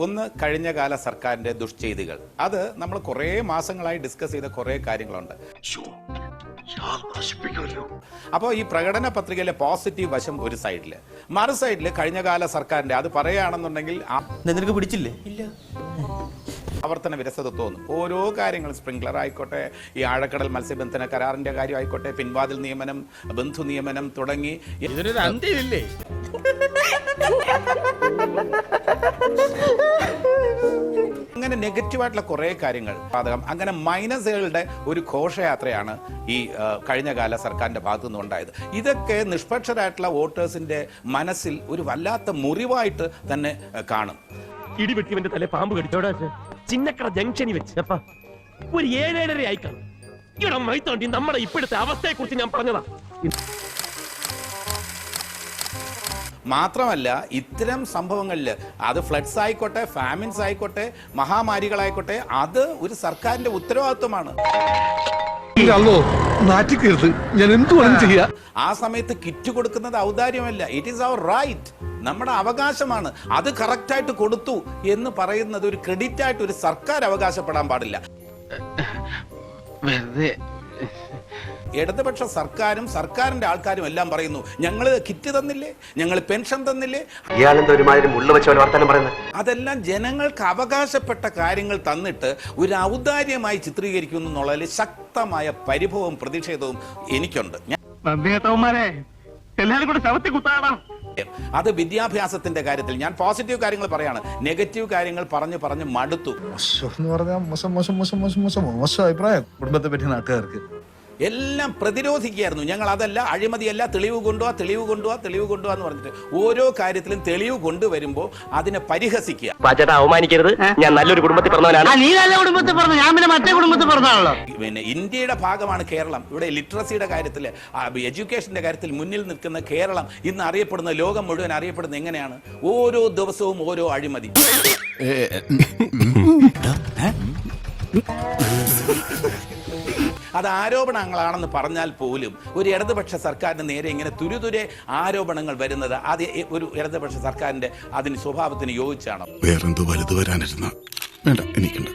ഒന്ന് കഴിഞ്ഞകാല സർക്കാരിന്റെ ദുഷ്ചെയ്തികൾ. അത് നമ്മൾ കുറേ മാസങ്ങളായി ഡിസ്കസ് ചെയ്ത കുറേ കാര്യങ്ങളുണ്ട്. അപ്പോൾ ഈ പ്രകടന പത്രികയിലെ പോസിറ്റീവ് വശം ഒരു സൈഡിൽ, മറു സൈഡിൽ കഴിഞ്ഞകാല സർക്കാരിന്റെ അത് പറയുകയാണെന്നുണ്ടെങ്കിൽ നിനക്ക് പിടിച്ചില്ലേ? ഇല്ല. ആവർത്തന വിരസത തോന്നും. ഓരോ കാര്യങ്ങളും, സ്പ്രിംഗ്ലർ ആയിക്കോട്ടെ, ഈ ആഴക്കടൽ മത്സ്യബന്ധന കരാറിന്റെ കാര്യം ആയിക്കോട്ടെ, പിൻവാതിൽ നിയമനം, ബന്ധു നിയമനം തുടങ്ങി ഇതിനൊരു അന്ത്യമില്ലേ? അങ്ങനെ നെഗറ്റീവായിട്ടുള്ള കുറേ കാര്യങ്ങൾ ബാധകം. അങ്ങനെ മൈനസുകളുടെ ഒരു ഘോഷയാത്രയാണ് ഈ കഴിഞ്ഞകാല സർക്കാരിന്റെ ഭാഗത്തു നിന്നുണ്ടായത്. ഇതൊക്കെ നിഷ്പക്ഷരായിട്ടുള്ള വോട്ടേഴ്സിന്റെ മനസ്സിൽ ഒരു വല്ലാത്ത മുറിവായിട്ട് തന്നെ കാണും. ഇടിവെട്ടിവന്റെ തല പാമ്പ് കടിച്ചോടാ ചിന്നക്കട ജംഗ്ഷനിൽ വെച്ച് ഒരു 7-7:30 ആയിക്കാണ്. ഇവിടെ മൈത്തോണ്ടി നമ്മുടെ ഇപ്പോഴത്തെ അവസ്ഥയെ കുറിച്ച് ഞാൻ പറഞ്ഞതാ. മാത്രമല്ല, ഇത്തരം സംഭവങ്ങളിൽ അത് ഫ്ലഡ്സ് ആയിക്കോട്ടെ, ഫാമിൻസ് ആയിക്കോട്ടെ, മഹാമാരികളായിക്കോട്ടെ, അത് ഒരു സർക്കാരിന്റെ ഉത്തരവാദിത്വമാണ്. ആ സമയത്ത് കിറ്റ് കൊടുക്കുന്നത് ഔദാര്യമല്ല, ഇറ്റ് ഈസ് അവർ റൈറ്റ്, നമ്മുടെ അവകാശമാണ്. അത് കറക്റ്റായിട്ട് കൊടുത്തു എന്ന് പറയുന്നത് ഒരു ക്രെഡിറ്റ് ആയിട്ട് ഒരു സർക്കാർ അവകാശപ്പെടാൻ പാടില്ല. ഇടതുപക്ഷ സർക്കാരും സർക്കാരിന്റെ ആൾക്കാരും എല്ലാം പറയുന്നു, ഞങ്ങൾ കിറ്റ് തന്നില്ലേ, ഞങ്ങൾ പെൻഷൻ തന്നില്ലേ. അതെല്ലാം ജനങ്ങൾക്ക് അവകാശപ്പെട്ട കാര്യങ്ങൾ തന്നിട്ട് ഒരു ഔദാര്യമായി ചിത്രീകരിക്കുന്നു എന്നുള്ളതിൽ ശക്തമായ പരിഭവവും പ്രതിഷേധവും എനിക്കുണ്ട്. അത് വിദ്യാഭ്യാസത്തിന്റെ കാര്യത്തിൽ ഞാൻ പോസിറ്റീവ് കാര്യങ്ങൾ പറയാണ്, നെഗറ്റീവ് കാര്യങ്ങൾ പറഞ്ഞു മടുത്തു. അഭിപ്രായം കുടുംബത്തെ പറ്റി നാട്ടുകാർക്ക് എല്ലാം പ്രതിരോധിക്കുകയായിരുന്നു. ഞങ്ങൾ അതല്ല, അഴിമതിയല്ല, തെളിവ് കൊണ്ടുപോവാ എന്ന് പറഞ്ഞിട്ട് ഓരോ കാര്യത്തിലും തെളിവ് കൊണ്ടുവരുമ്പോൾ അതിനെ പരിഹസിക്കുക. അവമാനിക്കരുത്, ഞാൻ നല്ലൊരു കുടുംബത്തിൽ പറഞ്ഞവനാണ്. നീ നല്ല കുടുംബത്തിൽ പറഞ്ഞു, ഞാൻ പിന്നെ മറ്റേ കുടുംബത്തിൽ പറഞ്ഞാണല്ലോ. പിന്നെ ഇന്ത്യയുടെ ഭാഗമാണ് കേരളം. ഇവിടെ ലിറ്ററസിയുടെ കാര്യത്തിൽ, എഡ്യൂക്കേഷന്റെ കാര്യത്തിൽ മുന്നിൽ നിൽക്കുന്ന കേരളം ഇന്ന് അറിയപ്പെടുന്ന, ലോകം മുഴുവൻ അറിയപ്പെടുന്ന എങ്ങനെയാണ്? ഓരോ ദിവസവും ഓരോ അഴിമതി. അത് ആരോപണങ്ങളാണെന്ന് പറഞ്ഞാൽ പോലും ഒരു ഇടതുപക്ഷ സർക്കാരിന് നേരെ ഇങ്ങനെ തുരുതുരെ ആരോപണങ്ങൾ വരുന്നത് അത് ഒരു ഇടതുപക്ഷ സർക്കാരിന്റെ അതിന് സ്വഭാവത്തിന് യോജിച്ചാണ്. വേറെന്തോ വലുത് വരാനിരുന്ന വേണ്ട എനിക്കുണ്ട്.